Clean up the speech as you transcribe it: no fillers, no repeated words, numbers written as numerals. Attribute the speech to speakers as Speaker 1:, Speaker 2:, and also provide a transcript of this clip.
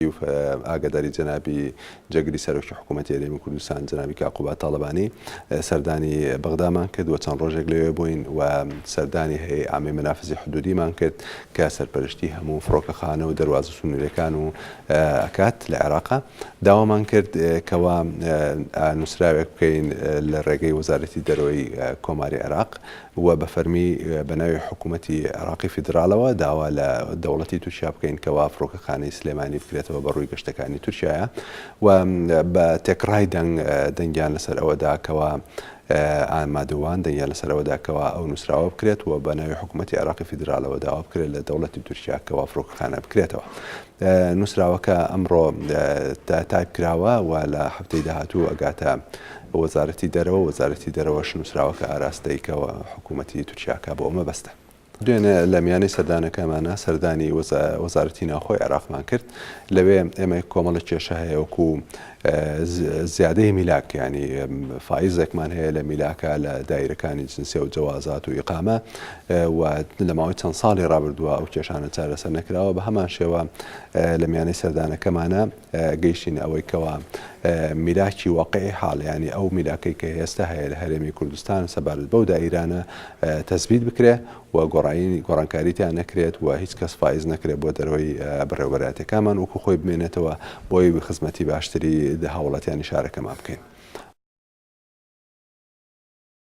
Speaker 1: ئاگاداری جەنابی جەگری سەرۆکی حکوومەتی هەرێمی کوردستان جەنابی کاقوبات تاڵەبانی سەردانی بەغدامان کرد و چەند ڕۆژێک لەوێ بووین و سەردانی هەیە ئامی منافزی حدودیمان کرد کە سەرپەرشتی هەموو فڕۆکەخانە و دەواازە سونوورەکان و ئەکات لە عێراقا داوامان کرد کەوا نووسراوێک بکەین لە ڕێگەی وەزارەتی دەرەوەی کۆماری عێراق و بە فەرمی بەناوی حکوومەتی عێراقی فیدراڵەوە داوا لە دەوڵەتی تورکیا بکەین کەوا فڕۆکەخانەی سلێمانی بکرێتەوە بە ڕووی گەشتەکانی تورکیایە و بە تێکڕای دەنگیان لەسەر ئەوەدا کەوا ئامادەوان دەنگیان لەسەر ئەوەدا کەوا ئەو نووسراوە بکرێت و بە ناوی حکوومەتی عێراقی فیدراڵەوە داوا بکرێت لە دەوڵەتی تورکیا کەوا فڕۆکەخانە بکرێتەوە. نووسراوەکە ئەمڕۆ تایپ کراوە و لە هەفتەی داهاتوو ئەگاتە وەزارەتی دەرەوەش نووسراوەکە ئاراستەیکەوە حکوومەتی تورکیاکە بۆ ئەمە بەستە. دوێنێ لە میانەی سەردانەکەمانە سەردانی وەزارەتی ناوخۆی عێراقمان کرد لەوێ ئێمە کۆمەڵە کێشە هەیە وەکو زیادەی میلاک ینی فایزێکمان هەیە لە میلاکە لە دایرەکانی جنسیە و جەوازات و ئیقامە و لە ماوەی چەند ساڵی ڕابردووە ئەو کێشانە چارەسەر نەکراوە بە هەمان شێوە لە میانەی سەردانەکەمانە گەیشتین ئەوەی کەوا میلاکی واقعی حاڵ ینی ئەو میلاکەی کە ئێستا هەیە لە هەرێمی کوردستان سەبارەت بەو دائیرانە تەثبیت بکرێ و گۆڕانکاریتیان نەکرێت و هیچ کەس فایز نەکرێت بۆ دەرەوەی بەڕێوەبەراتەکەمان وەکو خۆی بمێنێتەوە بۆی خزمەتی باشتری هەوڵەتیانی شارەکەمان بکەین.